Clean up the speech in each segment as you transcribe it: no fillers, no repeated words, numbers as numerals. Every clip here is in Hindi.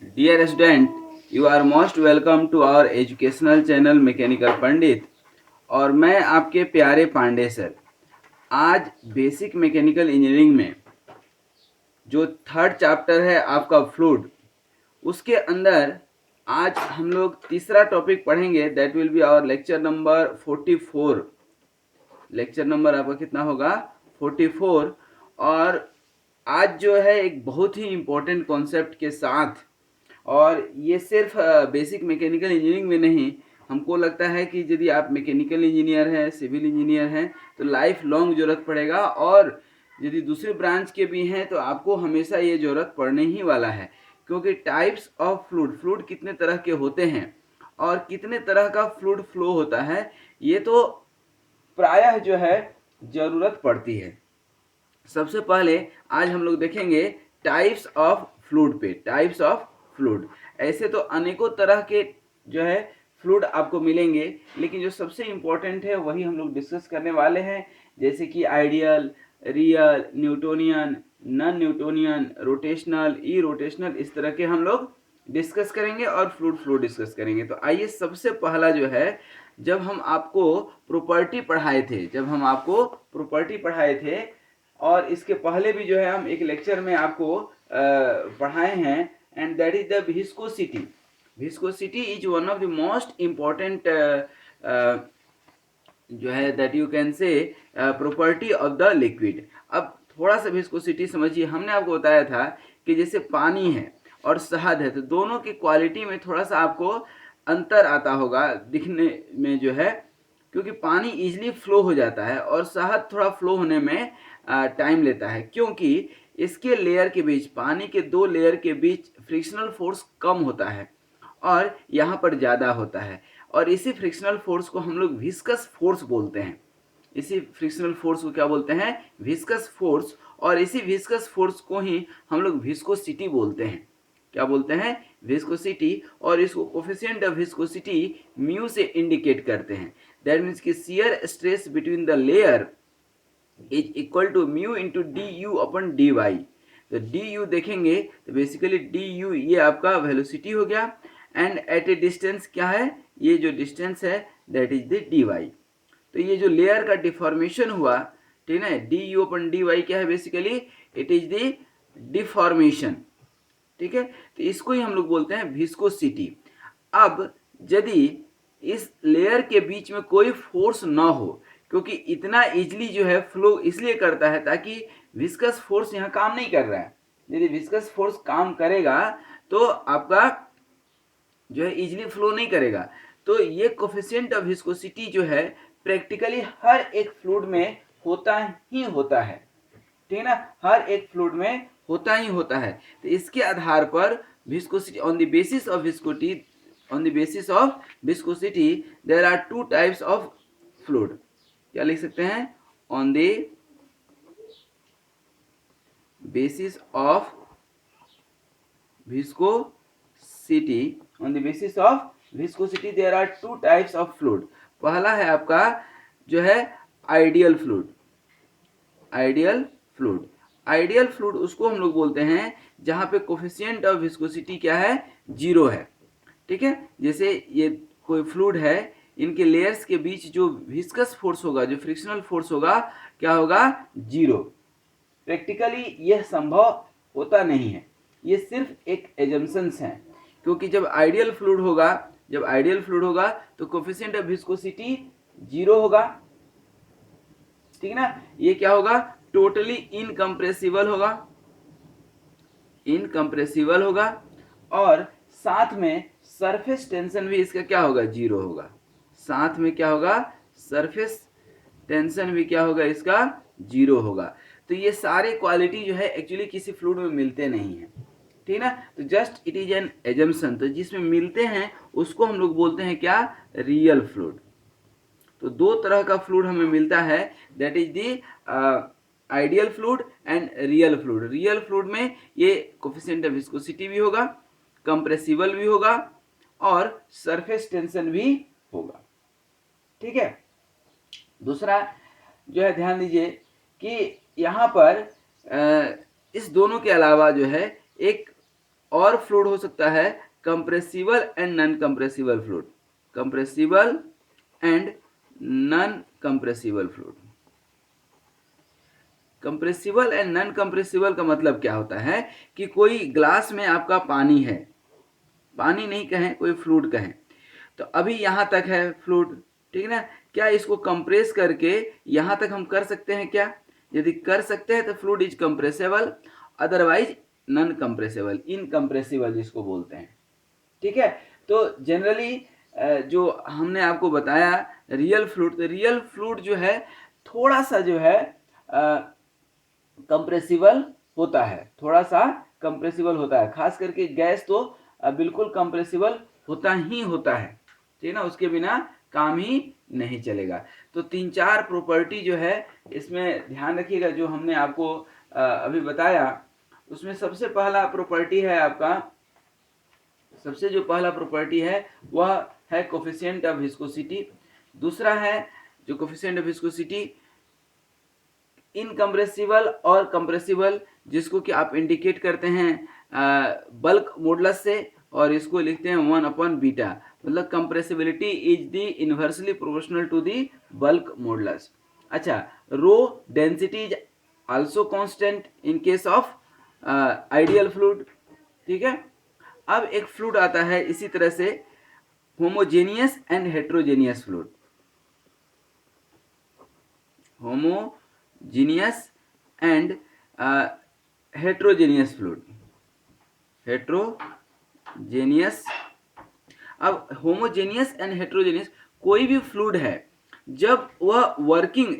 Dear student, you are most welcome to our educational channel mechanical Pandit. और मैं आपके प्यारे पांडे सर। आज बेसिक मैकेनिकल इंजीनियरिंग में जो थर्ड चैप्टर है आपका फ्लूइड, उसके अंदर आज हम लोग तीसरा टॉपिक पढ़ेंगे। That will be our lecture number 44। Lecture number आपका कितना होगा? 44। और आज जो है एक बहुत ही इम्पोर्टेंट कॉन्सेप्ट के साथ, और ये सिर्फ बेसिक मैकेनिकल इंजीनियरिंग में नहीं, हमको लगता है कि यदि आप मैकेनिकल इंजीनियर हैं, सिविल इंजीनियर हैं, तो लाइफ लॉन्ग ज़रूरत पड़ेगा। और यदि दूसरे ब्रांच के भी हैं तो आपको हमेशा ये ज़रूरत पड़ने ही वाला है, क्योंकि टाइप्स ऑफ फ्लूइड, फ्लूइड कितने तरह के होते हैं और कितने तरह का फ्लूइड फ्लो होता है, ये तो प्रायः जो है ज़रूरत पड़ती है। सबसे पहले आज हम लोग देखेंगे टाइप्स ऑफ फ्लूइड पे। टाइप्स ऑफ फ्लूइड, ऐसे तो अनेकों तरह के जो है फ्लूइड आपको मिलेंगे, लेकिन जो सबसे इम्पोर्टेंट है वही हम लोग डिस्कस करने वाले हैं। जैसे कि ideal, real, Newtonian, non Newtonian, rotational, irrotational, इस तरह के हम लोग डिस्कस करेंगे और फ्लूइड फ्लो डिस्कस करेंगे। तो आइए, सबसे पहला जो है, जब हम आपको प्रॉपर्टी पढ़ाए थे और इसके पहले भी जो है हम एक लेक्चर में आपको पढ़ाए हैं, and that is the viscosity. Viscosity is one of the most important जो है that you can say property of the liquid. अब थोड़ा सा विस्कोसिटी समझिए। हमने आपको बताया था कि जैसे पानी है और शहद है, तो दोनों की क्वालिटी में थोड़ा सा आपको अंतर आता होगा दिखने में जो है, क्योंकि पानी इजीली फ्लो हो जाता है और शहद थोड़ा फ्लो होने में टाइम लेता है, क्योंकि इसके लेयर के बीच, पानी के दो लेयर के बीच फ्रिक्शनल फोर्स कम होता है और यहाँ पर ज़्यादा होता है। और इसी फ्रिक्शनल फोर्स को हम लोग विस्कस फोर्स बोलते हैं। इसी फ्रिक्शनल फोर्स को क्या बोलते हैं? Viscous force. और इसी विस्कस फोर्स को ही हम लोग विस्कोसिटी बोलते हैं। क्या बोलते हैं? विस्कोसिटी। और इसको कोफिशिएंट ऑफ विस्कोसिटी म्यू से इंडिकेट करते हैं। दैट मीन्स कि shear stress between the layer is equal to mu into d u upon d y. तो डी यू देखेंगे तो बेसिकली डी यू ये आपका वेलोसिटी हो गया, एंड एट ए डिस्टेंस क्या है? ये जो डिस्टेंस है that is the d y. तो ये जो लेयर का डिफॉर्मेशन हुआ, ठीक है, d u upon d y क्या है? Basically it is the deformation. ठीक है, तो इसको ही हम लोग बोलते हैं विस्कोसिटी। अब यदि इस लेयर के बीच में कोई फोर्स ना हो, क्योंकि इतना इजली जो है फ्लो इसलिए करता है ताकि विस्कस फोर्स यहाँ काम नहीं कर रहा है। यदि विस्कस फोर्स काम करेगा तो आपका जो है इजली फ्लो नहीं करेगा। तो ये कोफिशिएंट ऑफ विस्कोसिटी जो है प्रैक्टिकली हर एक फ्लूइड में होता ही होता है। ठीक है ना, हर एक फ्लूइड में होता ही होता है। तो इसके आधार पर viscosity, on the basis of viscosity there are two types of fluid. क्या लिख सकते हैं? On the basis of viscosity, on the basis of viscosity there are two types of fluid. पहला है आपका जो है ideal fluid. Ideal fluid, ideal fluid उसको हम लोग बोलते हैं जहां पे कोफिशिएंट ऑफ विस्कोसिटी क्या है? जीरो है। ठीक है, जैसे ये कोई फ्लूइड है, इनके लेयर्स के बीच जो विस्कस फोर्स होगा, जो फ्रिक्शनल फोर्स होगा, क्या होगा? जीरो। प्रैक्टिकली यह संभव होता नहीं है, ये सिर्फ एक एजम्पशंस हैं, क्योंकि जब आइडियल फ्लूइड होगा तो कोफिशिएंट ऑफ विस्कोसिटी जीरो होगा। ठीक है ना, ये क्या होगा? टोटली इनकम्प्रेसिबल होगा। और साथ में सरफेस टेंशन भी इसका क्या होगा? जीरो होगा। साथ में क्या होगा? सरफेस टेंशन भी क्या होगा? इसका जीरो होगा। तो ये सारे क्वालिटी जो है एक्चुअली किसी फ्लूइड में मिलते नहीं है। ठीक है ना, तो just it is an assumption. तो जिसमें मिलते हैं उसको हम लोग बोलते हैं क्या? Real fluid. तो दो तरह का फ्लूइड हमें मिलता है, that is the ideal fluid and real fluid. Real fluid में ये कोफिशिएंट ऑफ विस्कोसिटी भी होगा, कंप्रेसिबल भी होगा और सरफेस टेंशन भी होगा। ठीक है, दूसरा जो है ध्यान दीजिए कि यहाँ पर इस दोनों के अलावा जो है एक और फ्लूइड हो सकता है compressible and non compressible fluid, compressible and non compressible fluid. Compressible and non compressible का मतलब क्या होता है कि कोई ग्लास में आपका पानी है, पानी नहीं कहें, कोई फ्लूइड कहें, तो अभी यहाँ तक है फ्लूइड, ठीक है ना, क्या इसको कंप्रेस करके यहाँ तक हम कर सकते हैं क्या? यदि कर सकते हैं तो fluid is compressible, otherwise non compressible, incompressible जिसको बोलते हैं, ठीक है। तो जनरली जो हमने आपको बताया रियल फ्लूइड, तो रियल फ्लूइड जो है थोड़ा सा जो है कंप्रेसिबल होता है, थोड़ा सा कंप्रेसिबल होता है, खास करके गैस तो बिल्कुल कंप्रेसिबल होता ही होता है, ठीक है ना, उसके बिना काम ही नहीं चलेगा। तो 3-4 प्रॉपर्टी जो है इसमें ध्यान रखिएगा, जो हमने आपको अभी बताया, उसमें सबसे पहला प्रॉपर्टी है आपका, सबसे जो पहला प्रॉपर्टी है वह है कोफिशिएंट ऑफ विस्कोसिटी। दूसरा है जो कोफिशिएंट ऑफ विस्कोसिटी इनकम्प्रेसिबल और कंप्रेसिबल, जिसको कि आप इंडिकेट करते हैं बल्क मॉडुलस से, और इसको लिखते हैं 1/बीटा, मतलब compressibility is the inversely proportional to the bulk modulus. अच्छा, rho density is also constant in case of ideal fluid, ठीक है। अब एक फ्लूइड आता है इसी तरह से, homogeneous and heterogeneous fluid, homogeneous and heterogeneous fluid, heterogeneous. अब होमोजेनियस एंड हेट्रोजेनियस, कोई भी फ्लूइड है जब वह वर्किंग,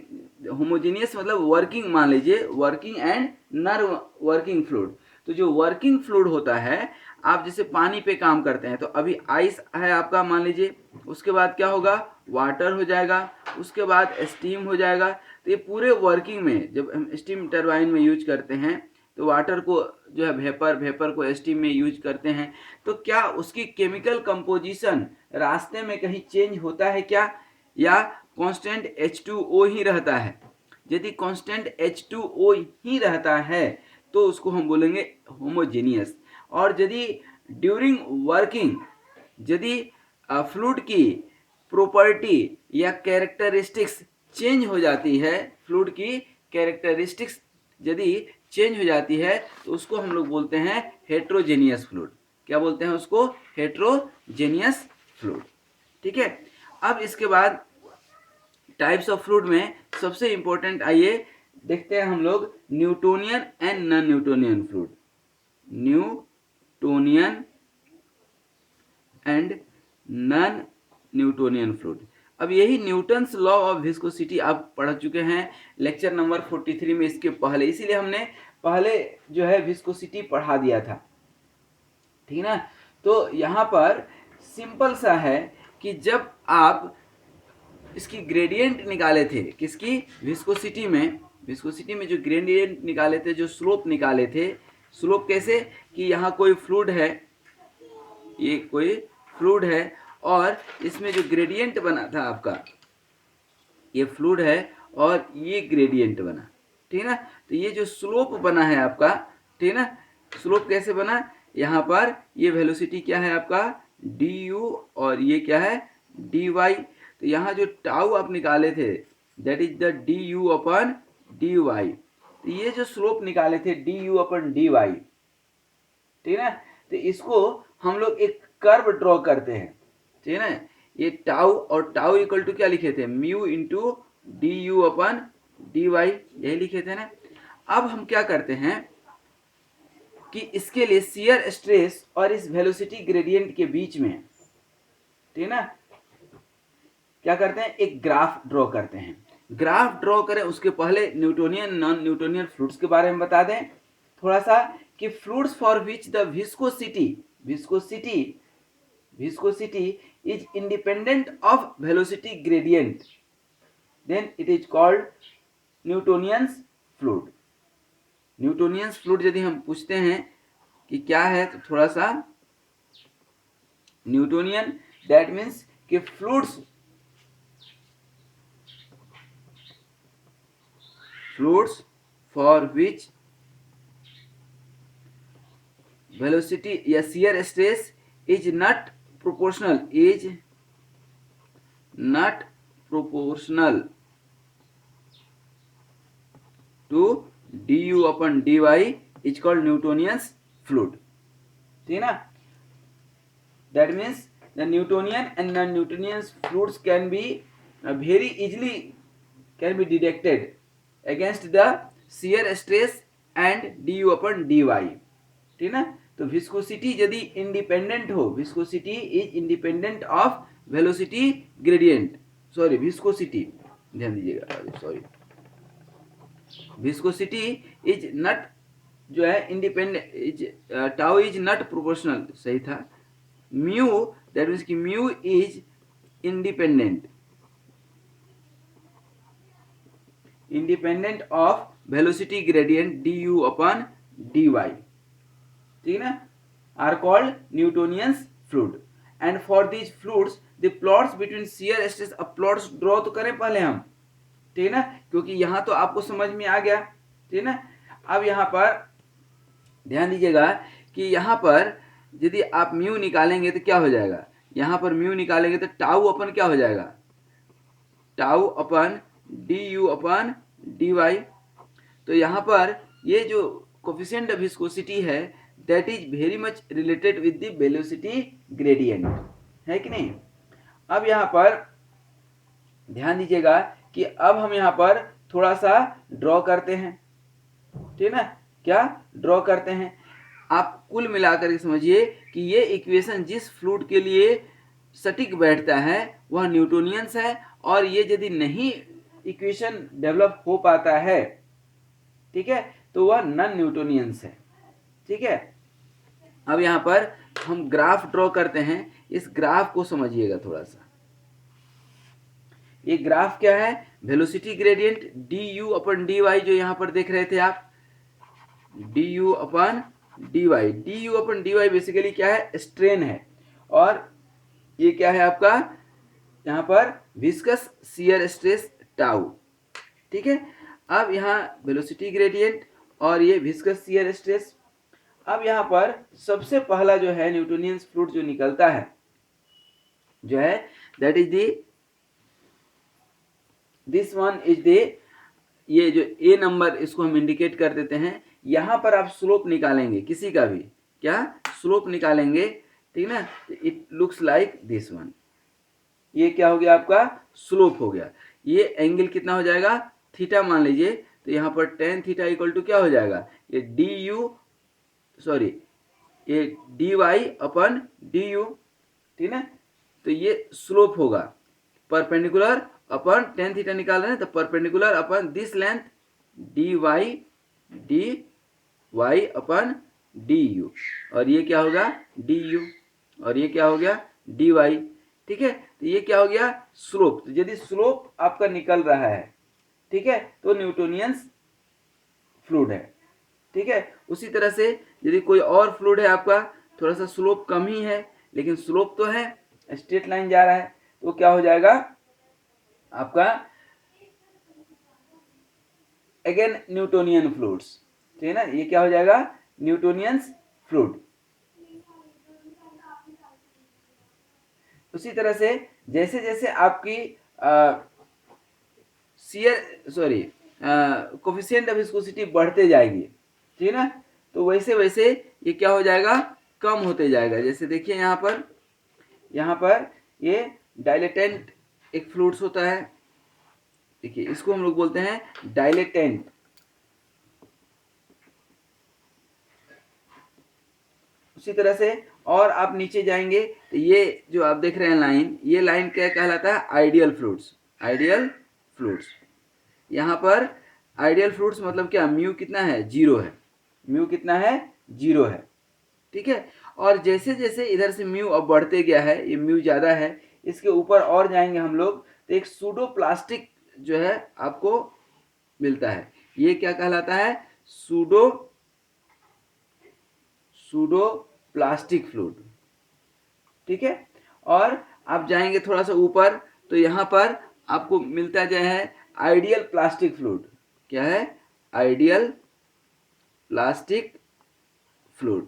होमोजेनियस मतलब वर्किंग, मान लीजिए working and non working fluid, तो जो वर्किंग फ्लूइड होता है, आप जैसे पानी पे काम करते हैं, तो अभी आइस है आपका मान लीजिए, उसके बाद क्या होगा, वाटर हो जाएगा, उसके बाद स्टीम हो जाएगा, तो ये पूरे वर्किंग में जब हम स्टीम टरबाइन में यूज करते हैं, तो वाटर को जो है वेपर, वेपर को स्टीम में यूज करते हैं, तो क्या उसकी केमिकल कंपोजिशन रास्ते में कहीं चेंज होता है क्या, या कांस्टेंट H2O ही रहता है? यदि कांस्टेंट H2O ही रहता है तो उसको हम बोलेंगे होमोजेनियस। और यदि ड्यूरिंग वर्किंग, यदि फ्लूइड की प्रॉपर्टी या कैरेक्टरिस्टिक्स चेंज हो जाती है, फ्लूइड की कैरेक्टरिस्टिक्स यदि चेंज हो जाती है, तो उसको हम लोग बोलते हैं हेट्रोजेनियस फ्लूइड। क्या बोलते हैं उसको? हेट्रोजेनियस फ्लूइड, ठीक है। अब इसके बाद टाइप्स ऑफ फ्लूइड में सबसे इंपॉर्टेंट, आइए देखते हैं हम लोग, Newtonian and non Newtonian fluid, Newtonian and non Newtonian fluid. अब यही न्यूटन्स लॉ ऑफ विस्कोसिटी आप पढ़ चुके हैं लेक्चर नंबर 43 में, इसके पहले, इसीलिए हमने पहले जो है विस्कोसिटी पढ़ा दिया था, ठीक है ना। तो यहाँ पर सिंपल सा है कि जब आप इसकी ग्रेडियंट निकाले थे, किसकी? विस्कोसिटी में, विस्कोसिटी में जो ग्रेडियंट निकाले थे, जो स्लोप निकाले थे, स्लोप कैसे कि यहाँ कोई फ्लूइड है, ये कोई फ्लूइड है, और इसमें जो ग्रेडियंट बना था आपका, ये फ्लूइड है और ये ग्रेडियंट बना, ठीक है ना। तो ये जो स्लोप बना है आपका, ठीक है ना, स्लोप कैसे बना, यहाँ पर ये वेलोसिटी क्या है आपका, du, और ये क्या है, dy। तो यहाँ जो टाउ आप निकाले थे, दैट इज द du/dy। तो ये जो स्लोप निकाले थे du/dy, ठीक है ना, तो इसको हम लोग एक कर्व ड्रॉ करते हैं, ठीक है ना। ये टाउ, और टाउ इक्वल टू क्या लिखे थे, म्यू इंटू du/dy, यही लिखे थे ना। अब हम क्या करते हैं कि इसके लिए शियर स्ट्रेस और इस वेलोसिटी ग्रेडियंट के बीच में, ठीक है ना, क्या करते हैं, एक ग्राफ ड्रॉ करते हैं। ग्राफ ड्रॉ करें उसके पहले न्यूटोनियन नॉन न्यूटोनियन फ्लूइड्स के बारे में बता दें थोड़ा सा, कि fluids for which the viscosity is independent of velocity gradient, then it is called Newtonian's fluid। Newtonian's fluid यदि हम पूछते हैं कि क्या है, तो थोड़ा सा न्यूटोनियन, दैट मीन्स कि फ्लूइड्स फॉर विच वेलोसिटी या shear stress is not proportional, is not proportional to d u upon d y is called Newtonian's fluid. ठीक है ना, that means the Newtonian and non Newtonian's fluids can be very easily can be detected against the shear stress and du upon dy। ठीक ना, तो विस्कोसिटी यदि इंडिपेंडेंट हो, viscosity is independent of velocity gradient, sorry viscosity, ध्यान दीजिएगा, सॉरी विस्कोसिटी इज नॉट जो है independent, is tau is not proportional, सही था, म्यू दैट मीन्स कि mu is independent, independent of velocity gradient du upon dy, ठीक है ना, are called Newtonian's fluid. And for these fluids the plots between shear stress, अब प्लॉट्स ड्रॉ तो करें पहले हम, ठीक है ना, क्योंकि यहां तो आपको समझ में आ गया, ठीक है ना। अब यहां पर ध्यान दीजिएगा कि यहां पर यदि आप म्यू निकालेंगे तो क्या हो जाएगा, यहां पर म्यू निकालेंगे तो टाउ अपन क्या हो जाएगा, tau upon d u upon d y. तो यहाँ पर ये जो कोफिशिएंट ऑफ विस्कोसिटी है that is very much related with the velocity gradient, है कि नहीं। अब यहाँ पर ध्यान दीजिएगा कि अब हम यहाँ पर थोड़ा सा ड्रॉ करते हैं, ठीक है ना, क्या ड्रॉ करते हैं। आप कुल मिलाकर के समझिए कि ये इक्वेशन जिस फ्लूइड के लिए सटीक बैठता है वह न्यूटोनियंस है, और ये यदि नहीं इक्वेशन डेवलप हो पाता है, ठीक है, तो वह नॉन न्यूटोनियंस है, ठीक है। अब यहां पर हम ग्राफ ड्रॉ करते हैं, इस ग्राफ को समझिएगा थोड़ा सा। ये ग्राफ क्या है, velocity gradient d u upon d y, जो यहां पर देख रहे थे आप, d u upon d y, d u upon d y basically क्या है, स्ट्रेन है, और ये क्या है आपका यहाँ पर विस्कस शियर स्ट्रेस टाउ, ठीक है। अब यहाँ वेलोसिटी ग्रेडियंट और ये विस्कस शियर स्ट्रेस। अब यहाँ पर सबसे पहला जो है न्यूटोनियंस फ्लूइड जो निकलता है जो है that is the, this one is the, ये जो ए नंबर इसको हम इंडिकेट कर देते हैं। यहाँ पर आप स्लोप निकालेंगे किसी का भी, क्या स्लोप निकालेंगे, ठीक ना, it looks like this one, ये क्या हो गया आपका स्लोप हो गया। ये एंगल कितना हो जाएगा, थीटा मान लीजिए, तो यहाँ पर टेन थीटा इक्वल टू क्या हो जाएगा, ये डी यू, सॉरी ये d y upon d u, ठीक है, तो ये स्लोप होगा परपेंडिकुलर अपन टेन थीटा निकाल रहे हैं तो perpendicular upon this length d y upon d u, और ये क्या होगा डी यू, और ये क्या हो गया डी वाई, ठीक है। तो ये क्या हो गया स्लोप, तो यदि स्लोप आपका निकल रहा है, ठीक है, तो न्यूटोनियंस फ्लूइड है, ठीक है। उसी तरह से यदि कोई और फ्लूइड है आपका, थोड़ा सा स्लोप कम ही है लेकिन स्लोप तो है, स्ट्रेट लाइन जा रहा है, तो क्या हो जाएगा आपका अगेन न्यूटोनियन फ्लूइड्स, ठीक है ना, ये क्या हो जाएगा न्यूटोनियंस फ्लूइड। उसी तरह से जैसे जैसे आपकी कोफिशिएंट ऑफ विस्कोसिटी बढ़ते जाएगी, ठीक है ना, तो वैसे वैसे ये क्या हो जाएगा कम होते जाएगा। जैसे देखिए यहाँ पर ये डायलेटेंट एक फ्लूइड्स होता है, देखिए इसको हम लोग बोलते हैं डायलेटेंट। उसी तरह से और आप नीचे जाएंगे तो ये जो आप देख रहे हैं लाइन, ये लाइन क्या कहलाता है आइडियल फ्लूइड्स, आइडियल फ्लूइड्स। यहाँ पर आइडियल फ्लूइड्स मतलब क्या, म्यू कितना है जीरो है, म्यू कितना है जीरो है, ठीक है। और जैसे जैसे इधर से म्यू अब बढ़ते गया है, ये म्यू ज़्यादा है, इसके ऊपर और जाएंगे हम लोग तो एक सूडो प्लास्टिक जो है आपको मिलता है, ये क्या कहलाता है सूडो प्लास्टिक फ्लूइड, ठीक है। और आप जाएंगे थोड़ा सा ऊपर तो यहाँ पर आपको मिलता है आइडियल प्लास्टिक फ्लूइड, क्या है आइडियल प्लास्टिक फ्लूइड,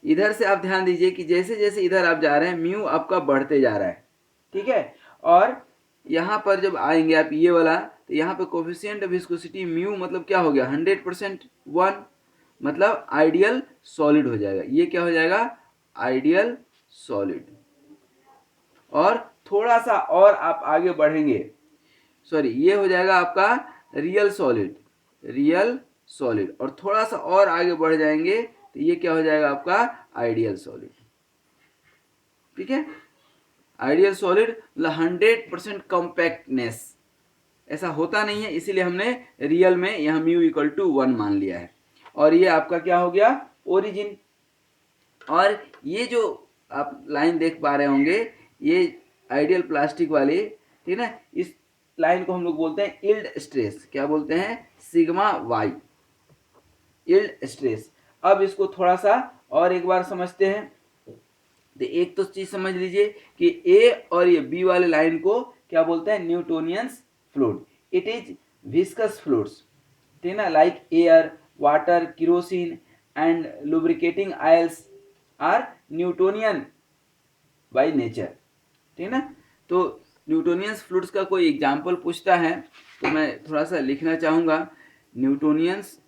इधर से आप ध्यान दीजिए कि जैसे जैसे इधर आप जा रहे हैं म्यू आपका बढ़ते जा रहा है, ठीक है। और यहाँ पर जब आएंगे आप ये वाला, तो यहाँ पे कोफिशिएंट ऑफ विस्कोसिटी म्यू मतलब क्या हो गया 100% 1, मतलब आइडियल सॉलिड हो जाएगा। ये क्या हो जाएगा आइडियल सॉलिड। और थोड़ा सा और आप आगे बढ़ेंगे, सॉरी ये हो जाएगा आपका रियल सॉलिड, रियल सॉलिड। और थोड़ा सा और आगे बढ़ जाएंगे तो ये क्या हो जाएगा आपका आइडियल सॉलिड, ठीक है। आइडियल सॉलिड मतलब 100% कॉम्पैक्टनेस, ऐसा होता नहीं है, इसीलिए हमने रियल में यहाँ म्यू इक्वल टू 1 मान लिया है। और ये आपका क्या हो गया ओरिजिन। और ये जो आप लाइन देख पा रहे होंगे ये आइडियल प्लास्टिक वाली, ठीक है ना, इस लाइन को हम लोग बोलते हैं यील्ड स्ट्रेस। क्या बोलते हैं सिग्मा वाई, यील्ड स्ट्रेस। अब इसको थोड़ा सा और एक बार समझते हैं। तो एक तो चीज समझ लीजिए कि ए और ये बी वाले लाइन को क्या बोलते हैं Newtonian's fluid. It is viscous fluids, ठीक है ना, like air, water, kerosene and lubricating oils are Newtonian by nature, ठीक है ना। तो न्यूटोनियंस फ्लूइड्स का कोई एग्जांपल पूछता है तो मैं थोड़ा सा लिखना चाहूंगा। न्यूटोनियंस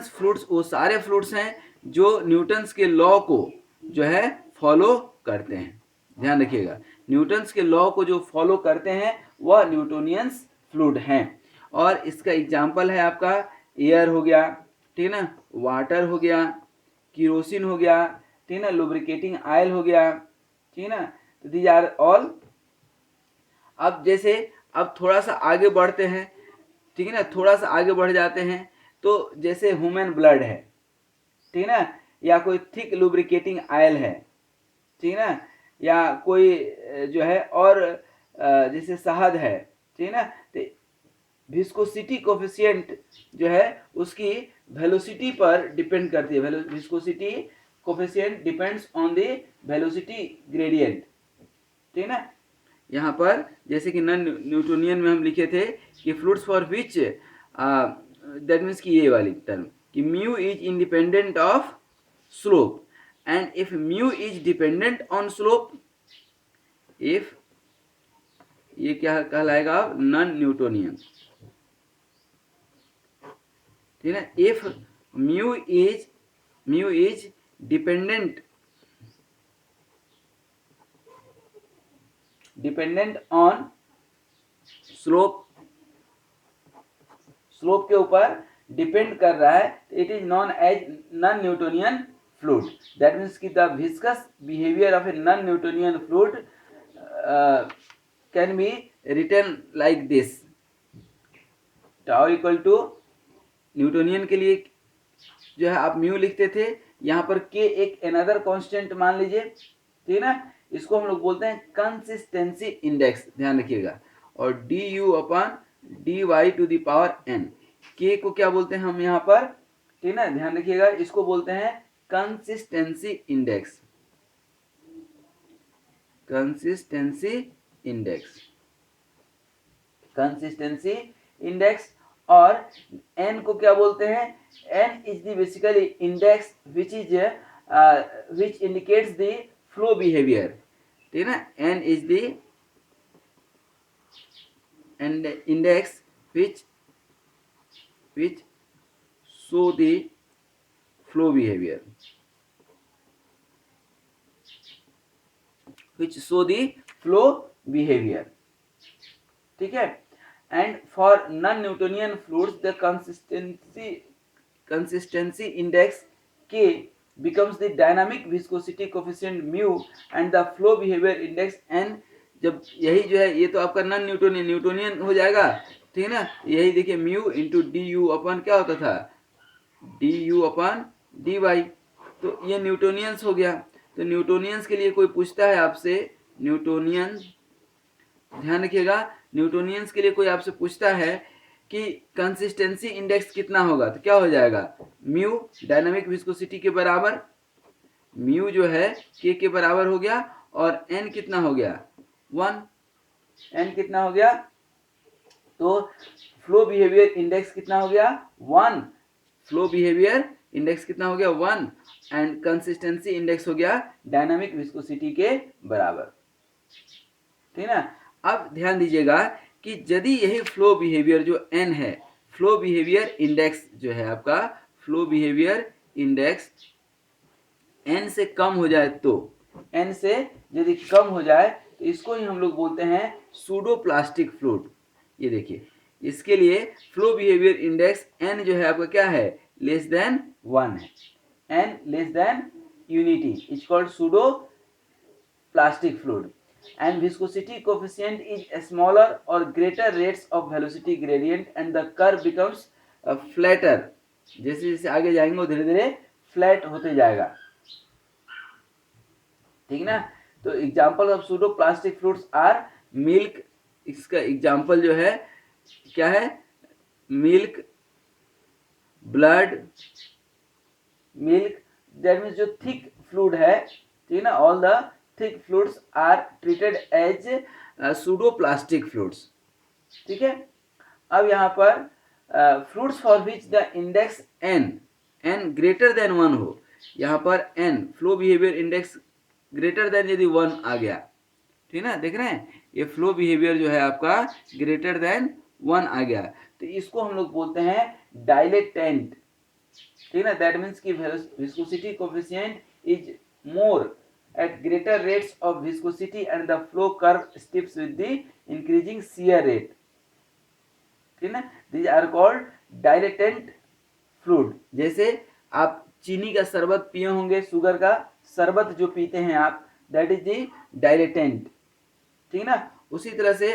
फ्लूइड्स वो सारे फ्लूइड्स हैं जो न्यूटन्स के लॉ को जो है फॉलो करते हैं। ध्यान रखिएगा, न्यूटन्स के लॉ को जो फॉलो करते हैं वह न्यूटोनियंस फ्लूइड हैं। और इसका एग्जांपल है आपका एयर हो गया, ठीक है ना, वाटर हो गया, केरोसिन हो गया, ठीक है ना, लुब्रिकेटिंग ऑयल हो गया, ठीक है ना। तो दीज आर ऑल। अब जैसे अब थोड़ा सा आगे बढ़ते हैं, ठीक है ना, थोड़ा सा आगे बढ़ जाते हैं तो जैसे ह्यूमन ब्लड है, ठीक है ना, या कोई थिक लुब्रिकेटिंग ऑयल है, ठीक है ना, या कोई जो है और जैसे शहद है, ठीक है ना। तो विस्कोसिटी कोफिशिएंट जो है उसकी वेलोसिटी पर डिपेंड करती है। Viscosity coefficient depends on the velocity gradient, ठीक है ना। यहाँ पर जैसे कि नॉन न्यूटोनियन में हम लिखे थे कि fluids for which that means कि ये वाली टर्म कि mu is independent of slope and if mu is dependent on slope, if ये क्या कहलाएगा नॉन न्यूटोनियन, ठीक है। If mu is dependent on slope के ऊपर डिपेंड कर रहा है, it is non as non Newtonian fluid. That means कि the viscous behaviour of a non Newtonian fluid can be written like this. Tau equal to Newtonian के लिए जो है आप म्यू लिखते थे, यहाँ पर के एक अनदर कांस्टेंट मान लीजिए, ठीक है ना। इसको हम लोग बोलते हैं कंसिस्टेंसी इंडेक्स, ध्यान रखिएगा। और d u upon d y to the power n, के को क्या बोलते हैं हम यहाँ पर, ठीक है ना, ध्यान रखिएगा, इसको बोलते हैं कंसिस्टेंसी इंडेक्स, कंसिस्टेंसी इंडेक्स। और n को क्या बोलते हैं, n is the basically index which indicates the flow behaviour, ठीक है ना। n is the index which show the flow behavior, ठीक है। And for non Newtonian fluids the consistency index के becomes the dynamic viscosity coefficient mu and the flow behavior index n। जब यही जो है ये तो आपका नॉन न्यूटोनियन हो जाएगा, ठीक है ना। यही देखिए mu into d u upon क्या होता था d u upon d y, तो ये न्यूटोनियंस हो गया। तो न्यूटोनियंस के लिए कोई पूछता है आपसे, न्यूटोनियन ध्यान रखिएगा, न्यूटोनियंस के लिए कोई आपसे पूछता है कि कंसिस्टेंसी इंडेक्स कितना होगा, तो क्या हो जाएगा म्यू डायनामिक विस्कोसिटी के बराबर, म्यू जो है के बराबर हो गया, और एन कितना हो गया 1, एन कितना हो गया। तो फ्लो बिहेवियर इंडेक्स कितना हो गया 1, फ्लो बिहेवियर इंडेक्स कितना हो गया 1, एंड कंसिस्टेंसी इंडेक्स हो गया डायनामिक विस्कोसिटी के बराबर, ठीक है ना। अब ध्यान दीजिएगा कि यदि यही फ्लो बिहेवियर जो n है, फ्लो बिहेवियर इंडेक्स जो है आपका, फ्लो बिहेवियर इंडेक्स n से कम हो जाए, तो n से यदि कम हो जाए तो इसको ही हम लोग बोलते हैं सूडो प्लास्टिक फ्लूइड। ये देखिए, इसके लिए फ्लो बिहेवियर इंडेक्स n जो है आपका क्या है, लेस देन 1 है, n less than unity is called pseudo plastic fluid, and viscosity coefficient is smaller or greater rates of velocity gradient and the curve becomes flatter, जैसे जैसे आगे जाएंगे वो धीरे धीरे फ्लैट होते जाएगा, ठीक ना। तो example of pseudo plastic fluids are milk, इसका एग्जाम्पल जो है क्या है, milk, blood, milk, that means जो थिक फ्लूइड है, ठीक है ना, all the thick fluids are treated as pseudoplastic fluids, ठीक है। अब यहाँ पर fluids for which the index n greater than 1 हो, यहाँ पर n flow behaviour index greater than यदि 1 आ गया, ठीक है ना, देख रहे हैं ये फ्लो बिहेवियर जो है आपका ग्रेटर देन 1 आ गया, तो इसको हम लोग बोलते हैं डायलेटेंट, ठीक है ना। दैट मीन्स की viscosity coefficient is more at greater rates of viscosity and the flow curve steeps with the increasing shear rate, ठीक ना। these are called dilatant fluid। जैसे आप चीनी का शरबत पिए होंगे, शुगर का शरबत जो पीते हैं आप, that is the dilatant, ठीक ना। उसी तरह से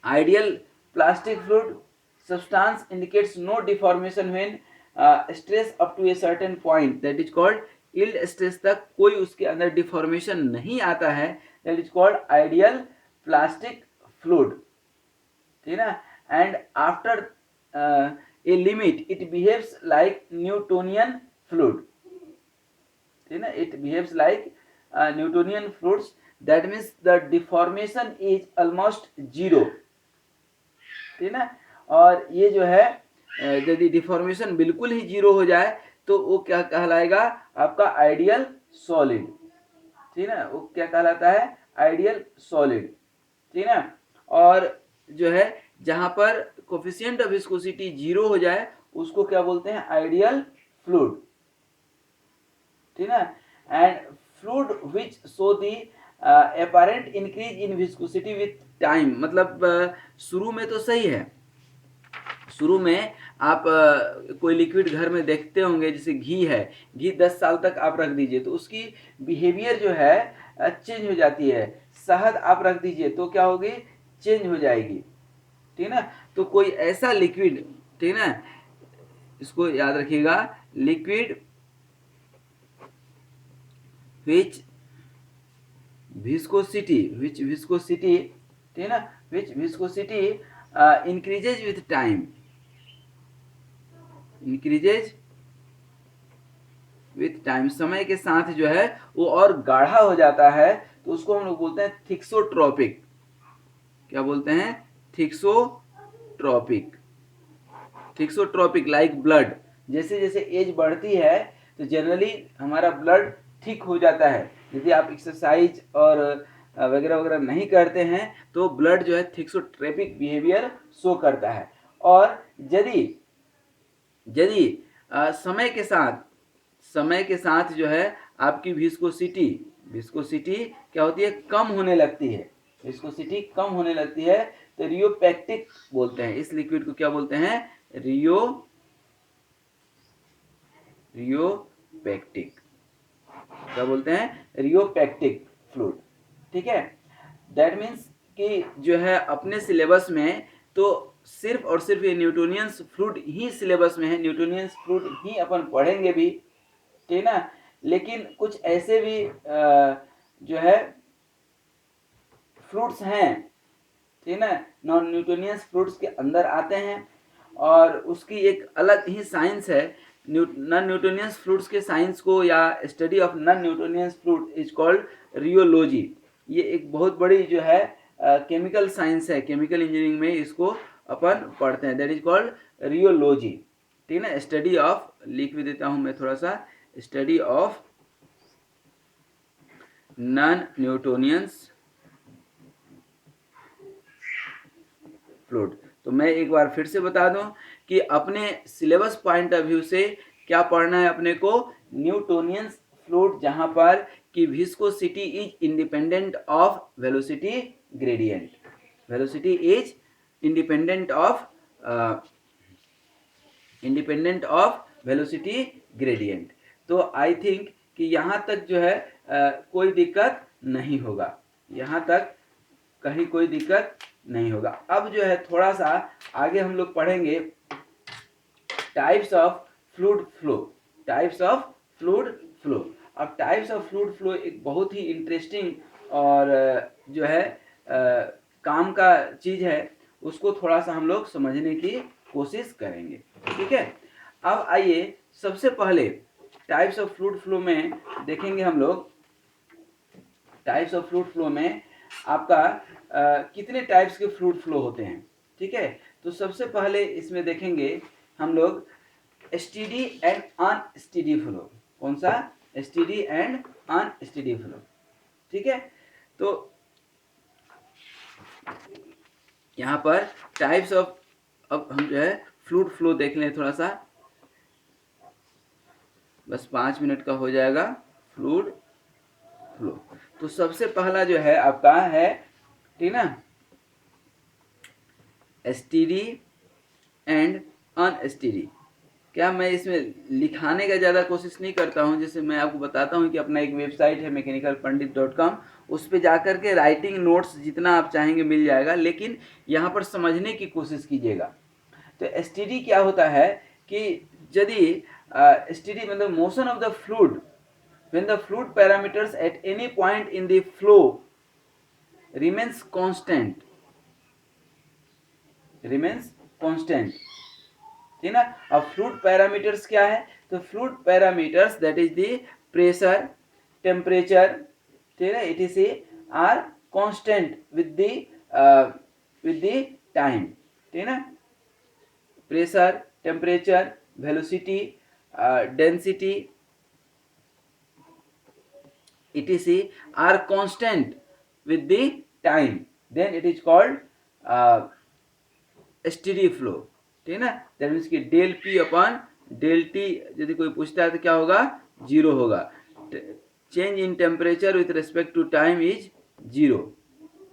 ideal plastic fluid substance indicates no deformation when stress up to a certain point, that is called yield stress तक कोई उसके अंदर डिफॉर्मेशन नहीं आता है, that is called ideal plastic fluid, ठीक है ना। And after a limit it behaves like Newtonian fluid, ठीक है ना, it behaves like Newtonian fluids, that means the deformation is almost zero, ठीक है ना। और ये जो है यदि डिफॉर्मेशन बिल्कुल ही जीरो हो जाए तो वो क्या कहलाएगा आपका आइडियल सॉलिड, ठीक है ना, वो क्या कहलाता है आइडियल सॉलिड, ठीक है ना। और जो है जहां पर कोफिशिएंट ऑफ विस्कोसिटी जीरो हो जाए उसको क्या बोलते हैं आइडियल फ्लूइड, ठीक है ना। And fluid which show the apparent increase in viscosity with time, मतलब शुरू में तो सही है, शुरू में आप कोई लिक्विड घर में देखते होंगे, जैसे घी है, घी 10 साल तक आप रख दीजिए तो उसकी बिहेवियर जो है चेंज हो जाती है, शहद आप रख दीजिए तो क्या होगी, चेंज हो जाएगी, ठीक है ना। तो कोई ऐसा लिक्विड, ठीक है ना, इसको याद रखिएगा, लिक्विड विच विस्कोसिटी, ठीक है ना, which viscosity increases with time, increases with time, समय के साथ जो है वो और गाढ़ा हो जाता है, तो उसको हम लोग बोलते हैं थिक्सोट्रोपिक, क्या बोलते हैं थिक्सोट्रोपिक, थिक्सोट्रोपिक लाइक ब्लड, जैसे जैसे एज बढ़ती है तो जनरली हमारा ब्लड थिक हो जाता है, यदि आप एक्सरसाइज और वगैरह वगैरह नहीं करते हैं तो ब्लड जो है थिक्सोट्रोपिक बिहेवियर शो करता है। और यदि समय के साथ जो है आपकी विस्कोसिटी क्या होती है, कम होने लगती है, विस्कोसिटी कम होने लगती है तो रियोपेक्टिक बोलते हैं, इस लिक्विड को क्या बोलते हैं रियोपेक्टिक, क्या बोलते हैं रियोपेक्टिक फ्लूइड, ठीक है। दैट मीन्स कि जो है अपने सिलेबस में तो सिर्फ और सिर्फ ये न्यूटोनियंस फ्लूइड ही सिलेबस में है, न्यूटोनियंस फ्लूइड ही अपन पढ़ेंगे भी, ठीक है ना। लेकिन कुछ ऐसे भी जो है फ्लूइड्स हैं, ठीक है ना, नॉन न्यूटोनियंस फ्लूइड्स के अंदर आते हैं और उसकी एक अलग ही साइंस है। नॉन न्यूटोनियंस फ्लूइड्स के साइंस को या study of non Newtonian's fluid is called rheology. ये एक बहुत बड़ी जो है केमिकल साइंस है, केमिकल इंजीनियरिंग में इसको अपन पढ़ते हैं, दैट इज कॉल्ड रियोलॉजी। ठीक है ना, स्टडी ऑफ, लिख भी देता हूं मैं थोड़ा सा, study of non Newtonian's fluid. तो मैं एक बार फिर से बता दूं कि अपने सिलेबस पॉइंट ऑफ व्यू से क्या पढ़ना है अपने को, न्यूटोनियंस फ्लूइड, जहां पर कि viscosity is independent of velocity gradient, velocity is independent of velocity gradient. तो आई थिंक कि यहाँ तक जो है कोई दिक्कत नहीं होगा, यहाँ तक कहीं कोई दिक्कत नहीं होगा। अब जो है थोड़ा सा आगे हम लोग पढ़ेंगे types of fluid flow, types of fluid flow. अब टाइप्स ऑफ फ्लूइड फ्लो एक बहुत ही इंटरेस्टिंग और जो है काम का चीज है, उसको थोड़ा सा हम लोग समझने की कोशिश करेंगे। ठीक है, अब आइए सबसे पहले टाइप्स ऑफ फ्लूइड फ्लो में देखेंगे हम लोग, टाइप्स ऑफ फ्लूइड फ्लो में आपका कितने टाइप्स के फ्लूइड फ्लो होते हैं। ठीक है, तो सबसे पहले इसमें देखेंगे हम लोग एसटीडी एंड अनस्टेडी फ्लो। कौन सा? STD and unsteady flow. ठीक है, तो यहाँ पर टाइप्स ऑफ, अब हम जो है फ्लूइड फ्लो देख लें थोड़ा सा, बस 5 मिनट का हो जाएगा फ्लूइड फ्लो। तो सबसे पहला जो है आपका है, ठीक ना, एसटीडी एंड अनएसटीडी। क्या मैं इसमें लिखाने का ज़्यादा कोशिश नहीं करता हूँ, जैसे मैं आपको बताता हूँ कि अपना एक वेबसाइट है mechanicalpandit.com, उस पर जा कर के राइटिंग नोट्स जितना आप चाहेंगे मिल जाएगा, लेकिन यहाँ पर समझने की कोशिश कीजिएगा। तो एसटीडी क्या होता है कि यदि एसटीडी मतलब motion of the fluid when the fluid parameters at any point in the flow remains constant, ठीक ना। अब फ्लूइड पैरामीटर्स क्या है, तो fluid parameters that is the pressure, temperature, ठीक है, etc are constant with the time, ठीक ना। Pressure, temperature, velocity, density, etc are constant with the time, then it is called steady flow। ठीक है ना, दैट मीन्स कि del p upon del t यदि कोई पूछता है तो क्या होगा, जीरो होगा। Change in temperature with respect to time is zero,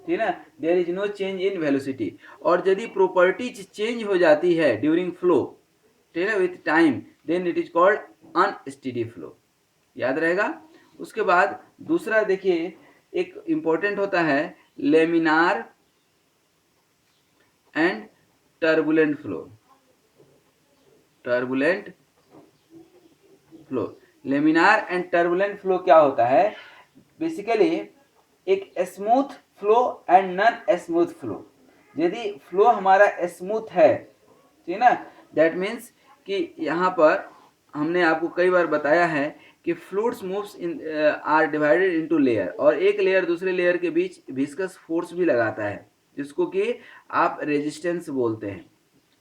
ठीक है ना, there is no change in velocity. और यदि प्रॉपर्टीज चेंज हो जाती है ड्यूरिंग फ्लो, ठीक है, with time, then it is called unsteady flow, याद रहेगा। उसके बाद दूसरा देखिए एक इंपॉर्टेंट होता है laminar and turbulent flow, turbulent flow. Laminar and turbulent flow क्या होता है, बेसिकली एक smooth flow and non smooth flow. यदि फ्लो हमारा स्मूथ है, ठीक ना, दैट मीन्स कि यहाँ पर हमने आपको कई बार बताया है कि fluids moves in are divided into layer, और एक लेयर दूसरे लेयर के बीच विस्कस फोर्स भी लगाता है, जिसको कि आप रेजिस्टेंस बोलते हैं।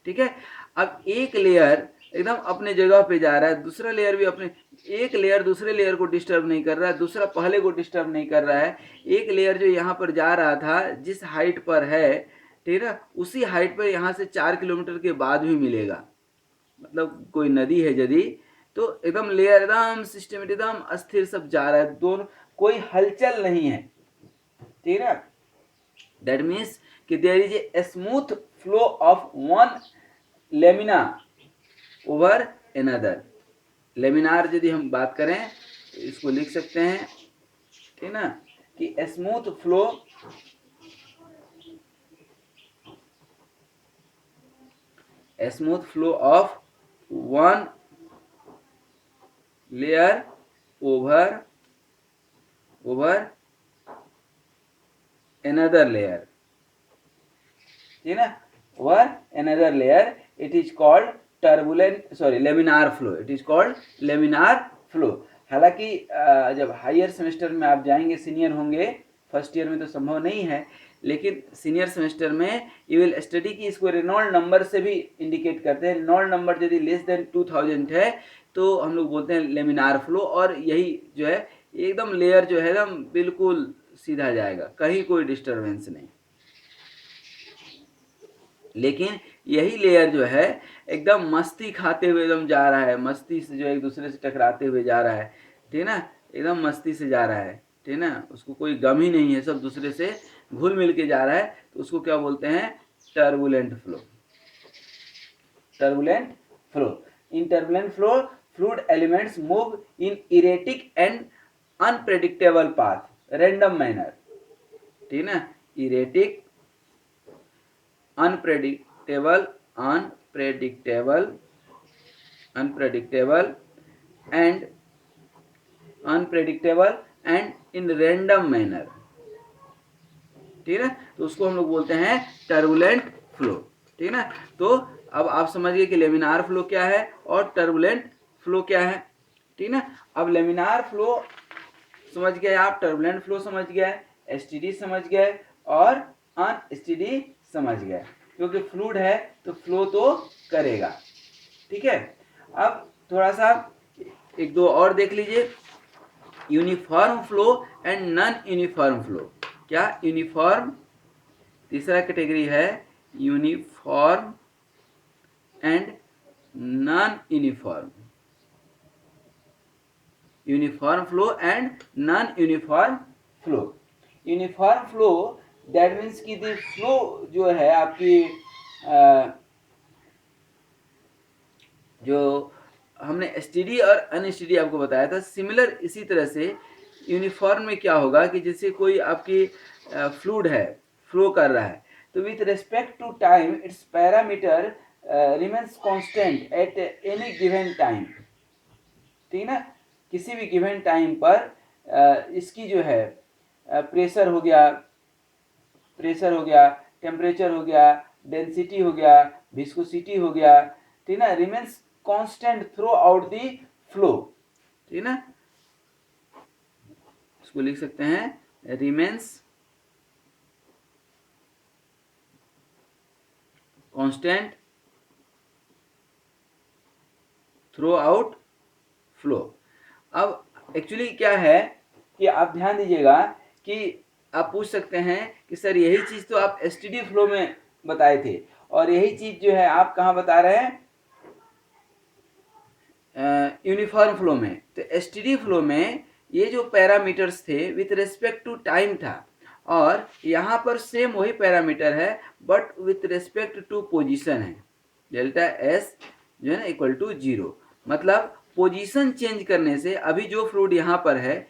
ठीक है, अब एक लेयर एकदम अपने जगह पे जा रहा है, दूसरा लेयर भी अपने, एक लेयर दूसरे लेयर को डिस्टर्ब नहीं कर रहा है, दूसरा पहले को डिस्टर्ब नहीं कर रहा है। एक लेयर जो यहाँ पर जा रहा था जिस हाइट पर है, ठीक है, उसी हाइट पर यहाँ से 4 किलोमीटर के बाद भी मिलेगा। मतलब कोई नदी है यदि, तो एकदम लेयर एकदम सिस्टमेटिक एकदम अस्थिर सब जा रहा है, दोनों कोई हलचल नहीं है, ठीक है। दैट मीन्स कि there is a smooth flow of one lamina over another. Laminar यदि हम बात करें तो इसको लिख सकते हैं, ठीक ना, कि smooth flow of one layer over another layer, ठीक ना, over another layer, it is called laminar flow, it is called laminar flow. हालांकि जब हायर सेमेस्टर में आप जाएंगे, सीनियर होंगे, फर्स्ट ईयर में तो संभव नहीं है, लेकिन सीनियर सेमेस्टर में यू विल स्टडी कि इसको रेनॉल्ड नंबर से भी इंडिकेट करते हैं। रेनॉल्ड नंबर यदि लेस देन 2000 है तो हम लोग बोलते हैं लेमिनार फ्लो, और यही जो है एकदम लेयर जो है एकदम बिल्कुल सीधा जाएगा, कहीं कोई डिस्टरबेंस नहीं। लेकिन यही लेयर जो है एकदम मस्ती खाते हुए एकदम जा रहा है, मस्ती से जो एक दूसरे से टकराते हुए जा रहा है, ठीक है ना, एकदम मस्ती से जा रहा है, ठीक है ना, उसको कोई गम ही नहीं है, सब दूसरे से घुल मिल के जा रहा है, तो उसको क्या बोलते हैं, turbulent flow. Turbulent flow. In turbulent flow fluid elements move in erratic and unpredictable path, random manner, ठीक है ना, erratic, unpredictable and in random manner, ठीक है ना, तो उसको हम लोग बोलते हैं टर्बुलेंट फ्लो, ठीक है ना। तो अब आप समझ गए कि लेमिनार फ्लो क्या है और टर्बुलेंट फ्लो क्या है, ठीक है ना। अब लेमिनार फ्लो समझ गए आप, टर्बुलेंट फ्लो समझ गए, एसटीडी समझ गए और अनस्टीडी समझ गए, क्योंकि फ्लूइड है तो फ्लो तो करेगा, ठीक है। अब थोड़ा सा एक दो और देख लीजिए, uniform flow and non uniform flow. क्या यूनिफॉर्म, तीसरा कैटेगरी है uniform and non uniform, uniform flow and non uniform flow. Uniform flow that means कि द फ्लो जो है आपकी जो हमने एसटीडी और अनएसटीडी आपको बताया था, सिमिलर इसी तरह से यूनिफॉर्म में क्या होगा कि जैसे कोई आपकी फ्लूइड है, फ्लो कर रहा है, तो with respect to time its parameter remains constant at any given time, ठीक है ना, किसी भी गिवन टाइम पर इसकी जो है प्रेशर हो गया, टेम्परेचर हो गया, डेंसिटी हो गया, विस्कोसिटी हो गया, ठीक है ना, remains constant through out the flow, ठीक है ना, इसको लिख सकते हैं remains constant through out flow. अब एक्चुअली क्या है कि आप ध्यान दीजिएगा कि आप पूछ सकते हैं कि सर यही चीज तो आप एसटीडी फ्लो में बताए थे और यही चीज जो है आप कहाँ बता रहे हैं, यूनिफॉर्म फ्लो में। तो एसटीडी फ्लो में ये जो पैरामीटर्स थे विथ रिस्पेक्ट टू टाइम था, और यहाँ पर सेम वही पैरामीटर है but with respect to position है, डेल्टा एस जो है ना इक्वल टू 0। मतलब पोजीशन चेंज करने से अभी जो फ्लूइड यहाँ पर है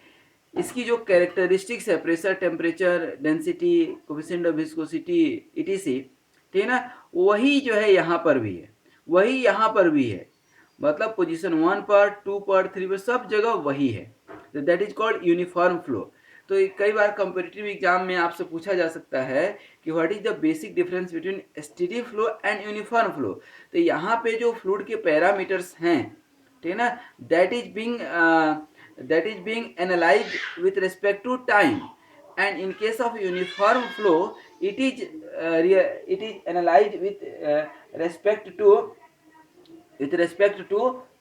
इसकी जो कैरेक्टरिस्टिक्स है, pressure, temperature, density, coefficient of viscosity, etc., ठीक है ना, वही जो है यहाँ पर भी है, वही यहाँ पर भी है। मतलब पोजीशन 1 पर, 2 पर, 3 पर, सब जगह वही है, तो that is called uniform flow. तो कई बार कंपेटिटिव एग्जाम में आपसे पूछा जा सकता है कि what is the basic difference between steady flow and uniform flow. तो यहाँ पे जो फ्लूइड के पैरामीटर्स हैं, ठीक है ना, that is being analysed with respect to time, and in case of uniform flow it is analyzed with respect to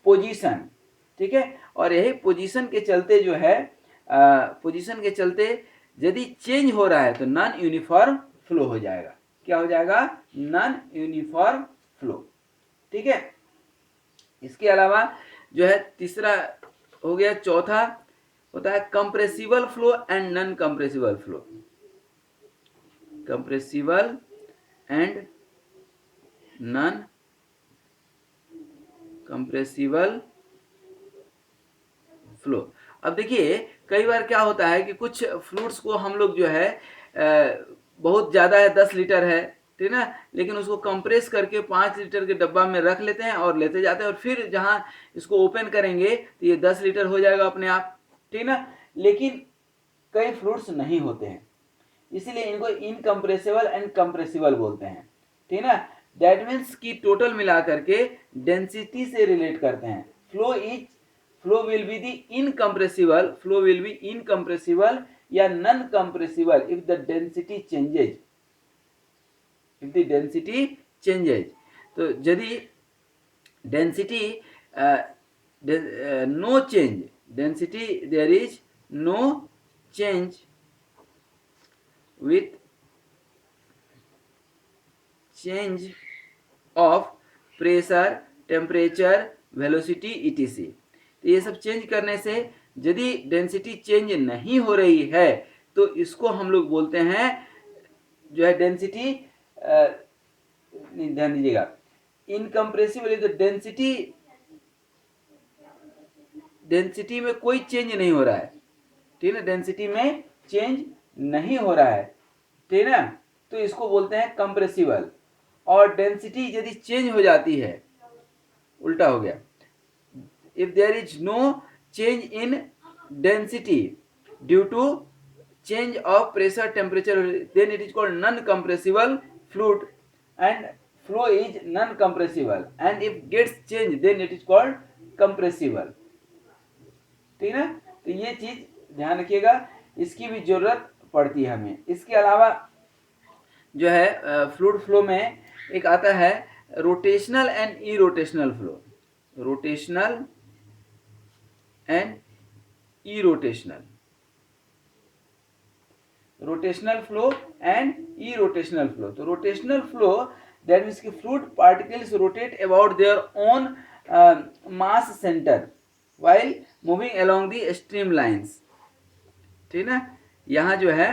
position, ठीक है। और यही पोजीशन के चलते जो है पोजीशन के चलते यदि चेंज हो रहा है तो नॉन यूनिफॉर्म फ्लो हो जाएगा। क्या हो जाएगा, नॉन यूनिफॉर्म फ्लो, ठीक है। इसके अलावा जो है तीसरा हो गया, चौथा होता है compressible flow and non compressible flow. Compressible and non compressible flow. अब देखिए कई बार क्या होता है कि कुछ फ्लूइड्स को हम लोग जो है बहुत ज़्यादा है, 10 लीटर है, ठीक है ना, लेकिन उसको कंप्रेस करके 5 लीटर के डब्बा में रख लेते हैं और लेते जाते हैं, और फिर जहाँ इसको ओपन करेंगे तो ये 10 लीटर हो जाएगा अपने आप, ठीक है ना। लेकिन कई फ्लूइड्स नहीं होते हैं, इसीलिए इनको इनकम्प्रेसिबल एंड कंप्रेसिबल बोलते हैं, ठीक है ना। दैट मीन्स कि टोटल मिला करके डेंसिटी से रिलेट करते हैं। Flow will be the incompressible, flow will be incompressible या non compressible if the density changes, if the density changes, तो यदि density no change, density there is no change with change of pressure, temperature, velocity etc. तो ये सब चेंज करने से यदि डेंसिटी चेंज नहीं हो रही है तो इसको हम लोग बोलते हैं जो है डेंसिटी, ध्यान दीजिएगा, इनकम्प्रेसिबल, तो डेंसिटी में कोई चेंज नहीं हो रहा है, ठीक है ना, डेंसिटी में चेंज नहीं हो रहा है, ठीक है ना, तो इसको बोलते हैं कंप्रेसिबल। और डेंसिटी यदि चेंज हो जाती है, उल्टा हो गया, if there is no change in density due to change of pressure, temperature, then it is called non compressible fluid and flow is non compressible, and if gets change then it is called compressible, ठीक है ना। तो ये चीज ध्यान रखिएगा, इसकी भी जरूरत पड़ती है हमें। इसके अलावा जो है फ्लूइड फ्लो में एक आता है rotational and irrotational flow, rotational and irrotational, rotational flow and irrotational flow. तो रोटेशनल फ्लो दैट मीन्स कि fluid particles rotate about their own mass centre while moving along the stream lines, ठीक ना। यहाँ जो है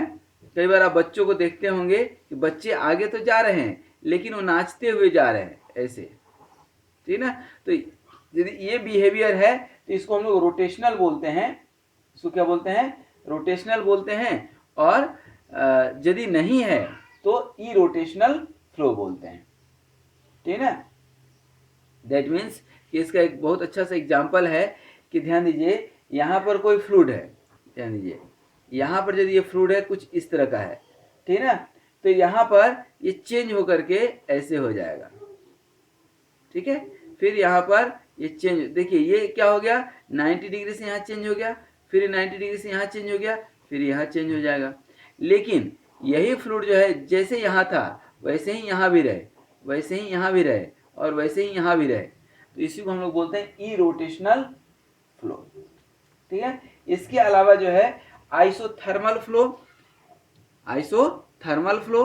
कई बार आप बच्चों को देखते होंगे कि बच्चे आगे तो जा रहे हैं लेकिन वो नाचते हुए जा रहे हैं ऐसे, ठीक ना। तो यदि ये बिहेवियर है तो इसको हम लोग रोटेशनल बोलते हैं, इसको क्या बोलते हैं, रोटेशनल बोलते हैं। और यदि नहीं है तो इरोटेशनल फ्लो बोलते हैं, ठीक है ना। दैट मीन्स कि इसका एक बहुत अच्छा सा एग्जाम्पल है कि ध्यान दीजिए, यहाँ पर कोई फ्लूइड है, ध्यान दीजिए, यहाँ पर यदि ये फ्लूइड है कुछ इस तरह का है, ठीक है ना, तो यहाँ पर ये चेंज होकर के ऐसे हो जाएगा, ठीक है। फिर यहाँ पर ये चेंज, देखिए ये क्या हो गया, 90 डिग्री से यहाँ चेंज हो गया, फिर 90 डिग्री से यहाँ चेंज हो गया, फिर यहाँ चेंज हो जाएगा। लेकिन यही फ्लूइड जो है जैसे यहाँ था वैसे ही यहाँ भी रहे, वैसे ही यहाँ भी रहे और वैसे ही यहाँ भी रहे, तो इसी को हम लोग बोलते हैं इरोटेशनल फ्लो, ठीक है। इसके अलावा जो है isothermal flow, isothermal flow,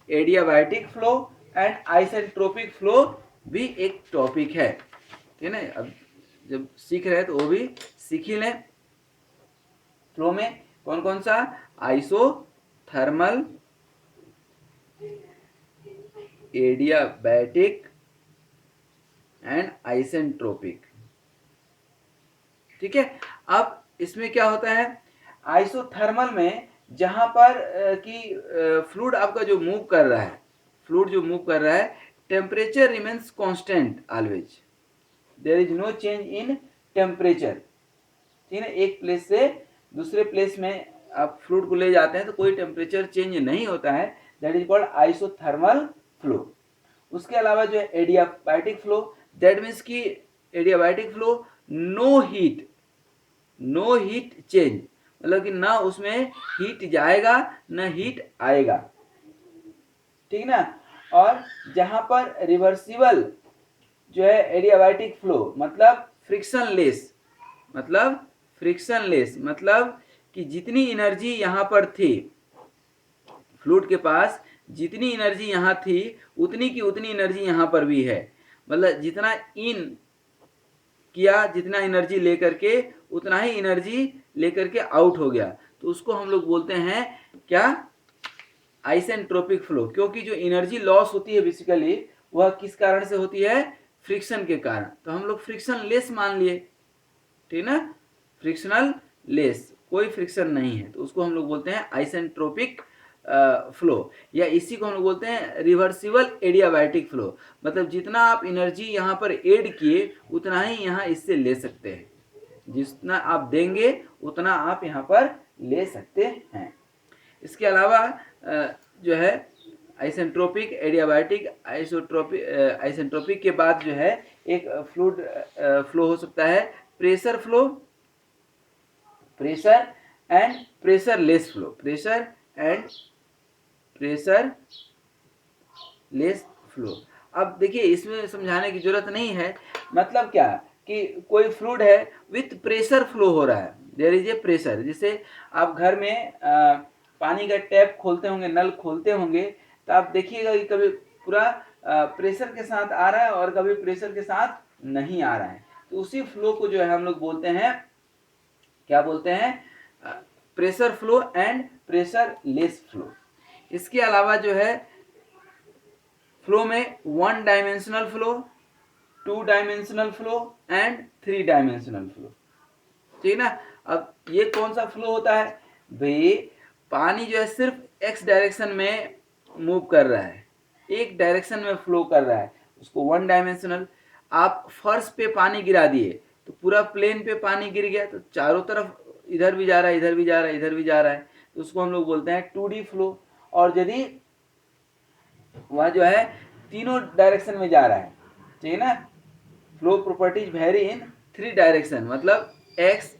adiabatic flow and isentropic flow भी एक टॉपिक है, ठीक है ना। अब जब सीख रहे हैं तो वो भी सीख ही लें। फ्लो में कौन कौन सा, आइसोथर्मल, एडियाबैटिक एंड आइसेंट्रोपिक, ठीक है। अब इसमें क्या होता है, आइसोथर्मल में जहां पर कि फ्लूइड आपका जो मूव कर रहा है, फ्लूइड जो मूव कर रहा है, temperature remains constant always, there is no change in temperature, ठीक है। एक प्लेस से दूसरे प्लेस में आप फ्लूइड को ले जाते हैं तो कोई टेम्परेचर चेंज नहीं होता है, that is called isothermal flow. उसके अलावा जो है एडियाबैटिक फ्लो, दैट मीन्स कि adiabatic flow no heat, no heat change, मतलब कि ना उसमें हीट जाएगा ना हीट आएगा, ठीक ना। और जहां पर रिवर्सिबल जो है एडियाबैटिक फ्लो, मतलब फ्रिक्शनलेस, मतलब फ्रिक्शनलेस, मतलब कि जितनी एनर्जी यहाँ पर थी फ्लूइड के पास, जितनी एनर्जी यहाँ थी उतनी की उतनी एनर्जी यहाँ पर भी है, मतलब जितना इन किया, जितना एनर्जी लेकर के उतना ही एनर्जी लेकर के आउट हो गया, तो उसको हम लोग बोलते हैं क्या, आइसेंट्रोपिक फ्लो। क्योंकि जो एनर्जी लॉस होती है बेसिकली वह किस कारण से होती है, फ्रिक्शन के कारण, तो हम लोग फ्रिक्शन लेस मान लिए, ठीक ना, फ्रिक्शनल लेस, कोई फ्रिक्शन नहीं है, तो उसको हम लोग बोलते हैं आइसेंट्रोपिक फ्लो, या इसी को हम लोग बोलते हैं रिवर्सिबल एडियाबैटिक फ्लो, मतलब जितना आप एनर्जी यहाँ पर ऐड किए उतना ही यहाँ इससे ले सकते हैं, जितना आप देंगे उतना आप यहाँ पर ले सकते हैं। इसके अलावा जो है आइसेंट्रोपिक, एडियाबैटिक, आइसेंट्रोपिक के बाद जो है एक फ्लूइड फ्लो हो सकता है pressure flow, pressure and pressure less flow, pressure and pressure less flow. अब देखिए इसमें समझाने की जरूरत नहीं है, मतलब क्या कि कोई फ्लूइड है विथ प्रेशर फ्लो हो रहा है, देयर इज ए प्रेशर। जैसे आप घर में पानी का टैप खोलते होंगे, नल खोलते होंगे, तो आप देखिएगा कि कभी पूरा प्रेशर के साथ आ रहा है और कभी प्रेशर के साथ नहीं आ रहा है। तो उसी फ्लो को जो है हम लोग बोलते हैं, क्या बोलते हैं, pressure flow and pressure less flow. इसके अलावा जो है फ्लो में 1 dimensional flow, 2 dimensional flow and 3 dimensional flow, ठीक ना। अब ये कौन सा फ्लो होता है भाई, पानी जो है सिर्फ एक्स डायरेक्शन में मूव कर रहा है, एक डायरेक्शन में फ्लो कर रहा है, उसको 1 डायमेंशनल। आप फर्श पे पानी गिरा दिए तो पूरा प्लेन पे पानी गिर गया, तो चारों तरफ इधर भी जा रहा है, इधर भी जा रहा है, इधर भी जा रहा है, तो उसको हम लोग बोलते हैं 2D फ्लो। और यदि वह जो है तीनों डायरेक्शन में जा रहा है, ठीक है ना, flow properties very in 3 direction, मतलब एक्स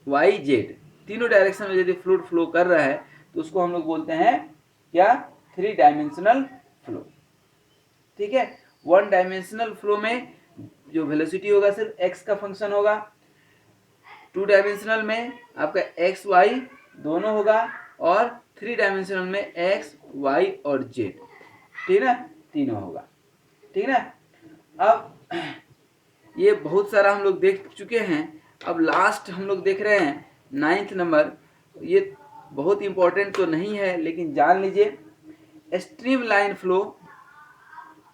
वाई जेड, तीनों डायरेक्शन में यदि फ्लूइड फ्लो कर रहा है तो उसको हम लोग बोलते हैं क्या, 3 डायमेंशनल फ्लो, ठीक है। 1 डायमेंशनल फ्लो में जो वेलोसिटी होगा सिर्फ एक्स का फंक्शन होगा, 2 डायमेंशनल में आपका एक्स वाई दोनों होगा, और 3 डायमेंशनल में एक्स वाई और जेड, ठीक ना, तीनों होगा, ठीक ना। अब ये बहुत सारा हम लोग देख चुके हैं, अब लास्ट हम लोग देख रहे हैं 9th नंबर। ये बहुत इंपॉर्टेंट तो नहीं है लेकिन जान लीजिए, स्ट्रीम लाइन फ्लो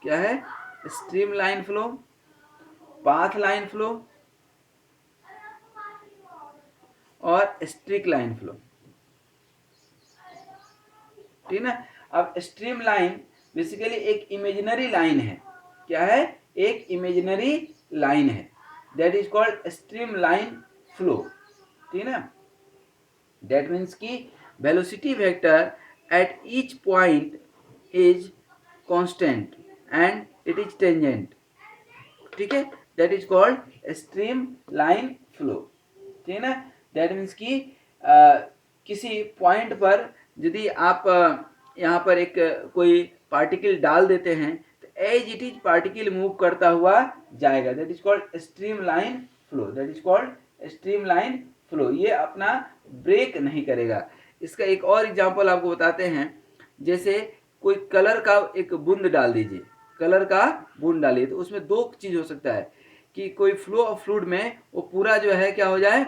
क्या है, stream line flow, path line flow और स्ट्रिक लाइन फ्लो, ठीक ना। अब स्ट्रीम लाइन बेसिकली एक इमेजिनरी लाइन है, क्या है, एक इमेजिनरी लाइन है, that is called stream line flow, ठीक ना। दैट मीन्स की velocity vector at each point is constant and it is tangent, ठीक है, that is called stream line flow, ठीक है ना। दैट मीन्स की किसी पॉइंट पर यदि आप यहाँ पर एक कोई पार्टिकल डाल देते हैं तो as it is particle move करता हुआ जाएगा, that is called stream line flow, that is called stream line flow. ये अपना ब्रेक नहीं करेगा। इसका एक और एग्जांपल आपको बताते हैं, जैसे कोई कलर का एक बूंद डाल दीजिए, कलर का बूंद डालिए, तो उसमें दो चीज हो सकता है कि कोई फ्लो ऑफ फ्लूइड में वो पूरा जो है क्या हो जाए,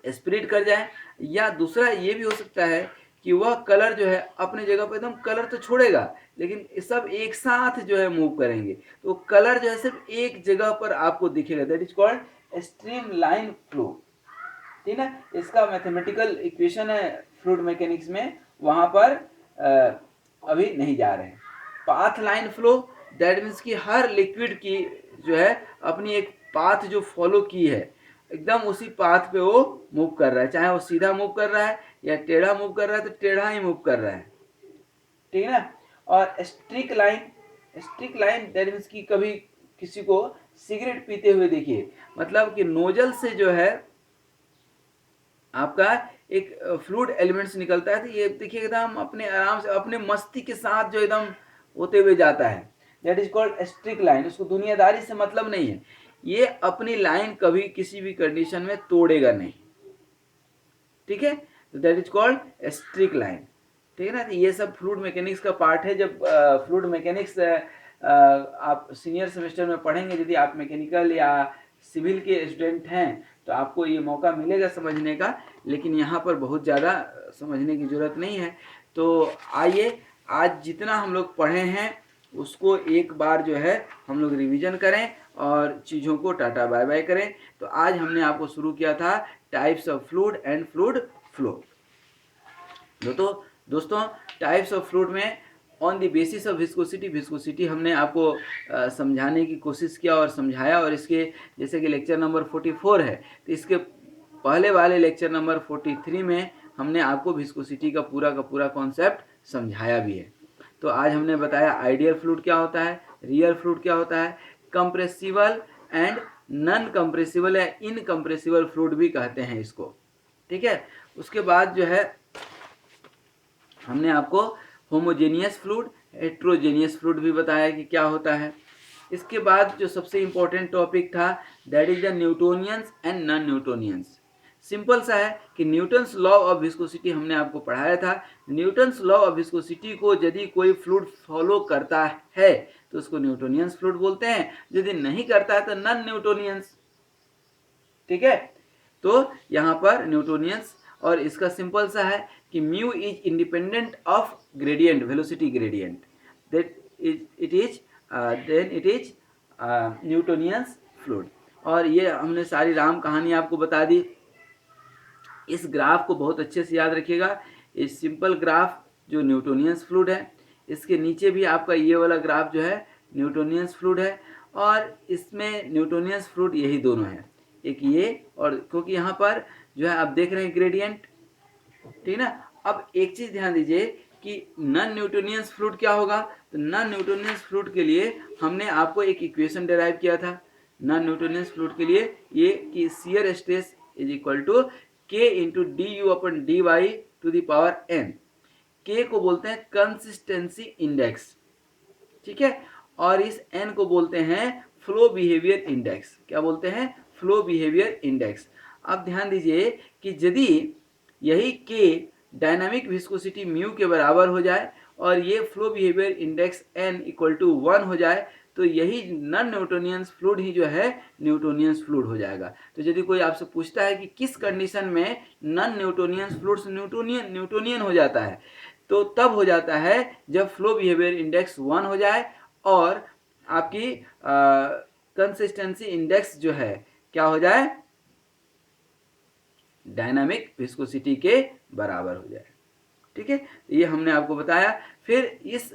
स्प्लिट कर जाए, या दूसरा ये भी हो सकता है कि वह कलर जो है अपने जगह पर एकदम कलर तो छोड़ेगा लेकिन सब एक साथ जो है मूव करेंगे, तो कलर जो है सिर्फ एक जगह पर आपको दिखेगा, that is called stream line flow, ठीक है। इसका मैथमेटिकल इक्वेशन है फ्लूइड मैकेनिक्स में, वहां पर अभी नहीं जा रहे हैं। Path line flow, that means कि हर लिक्विड की जो है अपनी एक पाथ जो फॉलो की है, एकदम उसी पाथ पे वो मूव कर रहा है, चाहे वो सीधा मूव कर रहा है या टेढ़ा मूव कर रहा है तो टेढ़ा ही मूव कर रहा है, ठीक है ना। और streak line, streak line that means कि कभी किसी को सिगरेट पीते हुए देखिए, मतलब कि नोजल से जो है आपका एक फ्लूइड एलिमेंट्स निकलता है, तो ये देखिए एकदम अपने आराम से अपने मस्ती के साथ जो एकदम होते हुए जाता है, that is called streak line. उसको दुनियादारी से मतलब नहीं है, ये अपनी लाइन कभी किसी भी कंडीशन में तोड़ेगा नहीं, ठीक है, तो that is called streak line, ठीक है ना। तो ये सब फ्लूइड मैकेनिक्स का पार्ट है। जब फ्लूइड मैकेनिक्स आप सीनियर सेमेस्टर में पढ़ेंगे, यदि आप मैकेनिकल या सिविल के स्टूडेंट हैं तो आपको ये मौका मिलेगा समझने का, लेकिन यहाँ पर बहुत ज़्यादा समझने की ज़रूरत नहीं है। तो आइए आज जितना हम लोग पढ़े हैं उसको एक बार जो है हम लोग रिवीजन करें और चीज़ों को टाटा बाय बाय करें। तो आज हमने आपको शुरू किया था types of fluid and fluid flow. दोस्तों टाइप्स ऑफ फ्लूइड में on the basis of viscosity, viscosity हमने आपको समझाने की कोशिश किया और समझाया, और इसके जैसे कि लेक्चर नंबर 44 है तो इसके पहले वाले लेक्चर नंबर 43 में हमने आपको विस्कोसिटी का पूरा कॉन्सेप्ट समझाया भी है। तो आज हमने बताया आइडियल फ्लूइड क्या होता है, रियल फ्लूइड क्या होता है, कंप्रेसिबल एंड नॉन कंप्रेसिबल या इनकंप्रेसिबल फ्लूइड भी कहते हैं इसको, ठीक है। उसके बाद जो है हमने आपको होमोजेनियस फ्लूइड, हेट्रोजेनियस फ्लूइड भी बताया कि क्या होता है। इसके बाद जो सबसे इंपॉर्टेंट टॉपिक था that is the Newtonian's and non Newtonian's. Simple सा है कि न्यूटन्स लॉ ऑफ विस्कोसिटी हमने आपको पढ़ाया था। न्यूटन्स लॉ ऑफ विस्कोसिटी को यदि कोई फ्लूइड फॉलो करता है तो उसको न्यूटोनियंस फ्लूइड बोलते हैं, यदि नहीं करता है तो नॉन न्यूटोनियंस। ठीक है, तो यहाँ पर न्यूटोनियंस, और इसका सिंपल सा है कि mu is independent of gradient, velocity gradient, that it is then it is Newtonian's fluid. और ये हमने सारी राम कहानी आपको बता दी। इस ग्राफ को बहुत अच्छे से याद रखिएगा। इस सिंपल ग्राफ जो न्यूटोनियंस फ्लूइड है, इसके नीचे भी आपका ये वाला ग्राफ जो है न्यूटोनियंस फ्लूइड है, और इसमें न्यूटोनियंस फ्लूइड यही दोनों है, एक ये, और क्योंकि यहाँ पर जो है आप देख रहे हैं ग्रेडियंट, ठीक ना। अब एक चीज ध्यान दीजिए कि नॉन न्यूटोनियंस फ्लूइड क्या होगा, तो नॉन न्यूटोनियंस फ्लूइड के लिए हमने आपको एक इक्वेशन डिराइव किया था नॉन न्यूटोनियंस फ्लूइड के लिए, ये कि shear stress is equal to k into d u upon d y to the power n. के को बोलते हैं कंसिस्टेंसी इंडेक्स, ठीक है, और इस एन को बोलते हैं फ्लो बिहेवियर इंडेक्स। क्या बोलते हैं? Flow behaviour index. अब ध्यान दीजिए कि यदि यही के डायनामिक विस्कोसिटी म्यू के बराबर हो जाए और ये flow behaviour index n equal to 1 हो जाए, तो यही नॉन न्यूटोनियंस फ्लूइड ही जो है न्यूटोनियंस फ्लूइड हो जाएगा। तो यदि कोई आपसे पूछता है कि किस कंडीशन में नॉन न्यूटोनियंस फ्लूइड्स न्यूटोनियन हो जाता है, तो तब हो जाता है जब फ्लो बिहेवियर इंडेक्स 1 हो जाए और आपकी कंसिस्टेंसी इंडेक्स जो है क्या हो जाए, डायनामिक विस्कोसिटी के बराबर हो जाए। ठीक है, ये हमने आपको बताया। फिर इस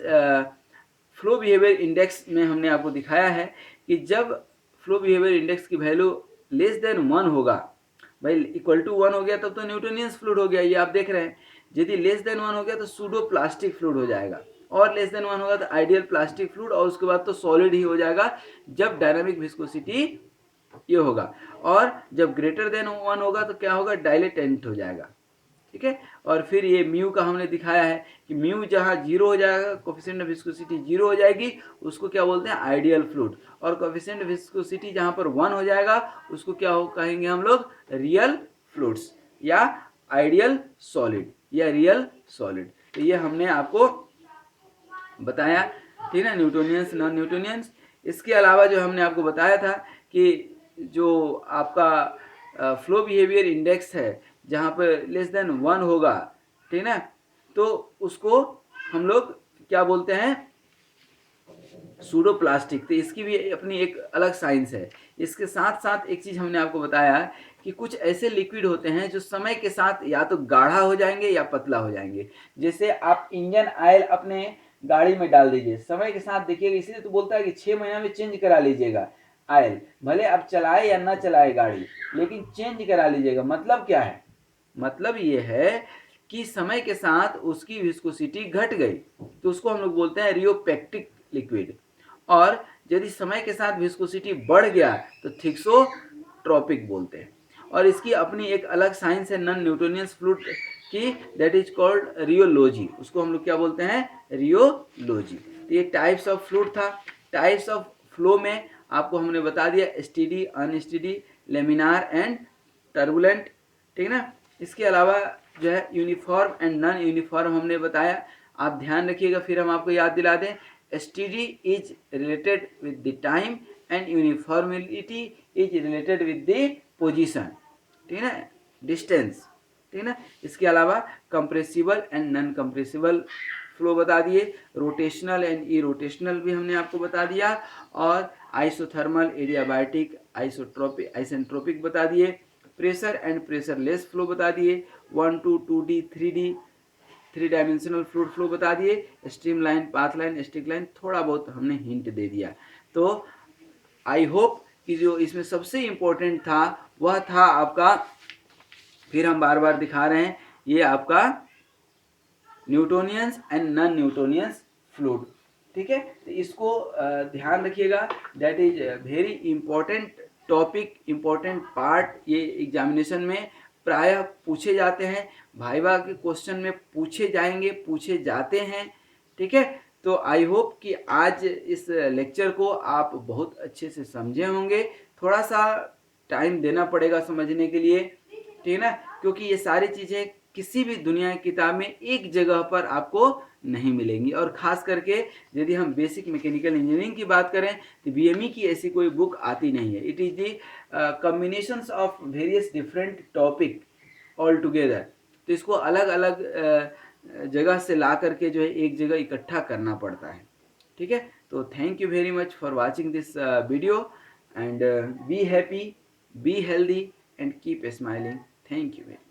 फ्लो बिहेवियर इंडेक्स में हमने आपको दिखाया है कि जब फ्लो बिहेवियर इंडेक्स की वैल्यू लेस देन 1 होगा, भाई इक्वल टू 1 हो गया तब तो न्यूटोनियंस फ्लूइड हो गया, ये आप देख रहे हैं। यदि लेस देन 1 हो गया तो सूडो प्लास्टिक फ्लूइड हो जाएगा, और लेस देन 1 होगा तो आइडियल प्लास्टिक फ्लूइड, और उसके बाद तो सॉलिड ही हो जाएगा जब डायनामिक विस्कोसिटी ये होगा। और जब ग्रेटर देन 1 होगा तो क्या होगा, डायलेटेंट हो जाएगा। ठीक है, और फिर ये म्यू का हमने दिखाया है कि म्यू जहाँ 0 हो जाएगा, कोफिशिएंट ऑफ विस्कोसिटी 0 हो जाएगी, उसको क्या बोलते हैं, आइडियल फ्लूइड। और कोफिशिएंट ऑफ विस्कोसिटी जहाँ पर 1 हो जाएगा उसको क्या कहेंगे हम लोग, रियल फ्लूइड्स या आइडियल सॉलिड या रियल सॉलिड। तो ये हमने आपको बताया, ठीक है, न्यूटोनियंस नॉन न्यूटोनियंस। इसके अलावा जो हमने आपको बताया था कि जो आपका फ्लो बिहेवियर इंडेक्स है जहाँ पर लेस देन 1 होगा, ठीक ना, तो उसको हम लोग क्या बोलते हैं, सूडो प्लास्टिक। तो इसकी भी अपनी एक अलग साइंस है। इसके साथ साथ एक चीज़ हमने आपको बताया कि कुछ ऐसे लिक्विड होते हैं जो समय के साथ या तो गाढ़ा हो जाएंगे या पतला हो जाएंगे। जैसे आप इंजन ऑयल अपने गाड़ी में डाल दीजिए, समय के साथ देखिएगा, इसलिए तो बोलता है कि 6 महीना में चेंज करा लीजिएगा ऑयल, भले आप चलाए या ना चलाए गाड़ी, लेकिन चेंज करा लीजिएगा। मतलब क्या है, मतलब ये है कि समय के साथ उसकी विस्कोसिटी घट गई तो उसको हम लोग बोलते हैं रियोपेक्टिक लिक्विड, और यदि समय के साथ विस्कोसिटी बढ़ गया तो थिक्सोट्रोपिक बोलते हैं। और इसकी अपनी एक अलग साइंस है नॉन न्यूटोनियंस फ्लूइड की, दैट इज कॉल्ड रियोलॉजी। उसको हम लोग क्या बोलते हैं, रियोलॉजी। तो ये टाइप्स ऑफ फ्लूइड था। टाइप्स ऑफ फ्लो में आपको हमने बता दिया, steady, unsteady, laminar and turbulent, ठीक है ना। इसके अलावा जो है यूनिफॉर्म एंड नॉन यूनिफॉर्म हमने बताया, आप ध्यान रखिएगा, फिर हम आपको याद दिला दें। Steady is related with the time and यूनिफॉर्मिलिटी is related with the position, ठीक है ना, डिस्टेंस, ठीक है ना। इसके अलावा compressible and non compressible flow बता दिए, रोटेशनल एंड इरोटेशनल भी हमने आपको बता दिया, और आइसोथर्मल, एडियाबैटिक, आइसोट्रोपिक, आइसेंट्रोपिक बता दिए, प्रेशर एंड प्रेशरलेस फ्लो बता दिए, 1 to 2D 3D 3 dimensional fluid flow बता दिए, stream line, path line, stick line, थोड़ा बहुत हमने हिंट दे दिया। तो आई होप कि जो इसमें सबसे इम्पोर्टेंट था वह था आपका, फिर हम बार बार दिखा रहे हैं, ये आपका न्यूटोनियंस एंड नॉन न्यूटोनियंस फ्लूइड, ठीक है। तो इसको ध्यान रखिएगा, that is very important topic, important part ये एग्जामिनेशन में प्रायः पूछे जाते हैं, वाइवा के क्वेश्चन में पूछे जाएंगे, पूछे जाते हैं। ठीक है, तो आई होप कि आज इस लेक्चर को आप बहुत अच्छे से समझे होंगे। थोड़ा सा टाइम देना पड़ेगा समझने के लिए, ठीक है ना, क्योंकि ये सारी चीज़ें किसी भी दुनिया की किताब में एक जगह पर आपको नहीं मिलेंगी। और ख़ास करके यदि हम बेसिक मैकेनिकल इंजीनियरिंग की बात करें तो बीएमई की ऐसी कोई बुक आती नहीं है। It is the combinations of various different topic all together. तो इसको अलग अलग जगह से ला करके जो है एक जगह इकट्ठा करना पड़ता है। ठीक है, तो thank you very much for watching this video and be happy, be healthy and keep smiling. Thank you very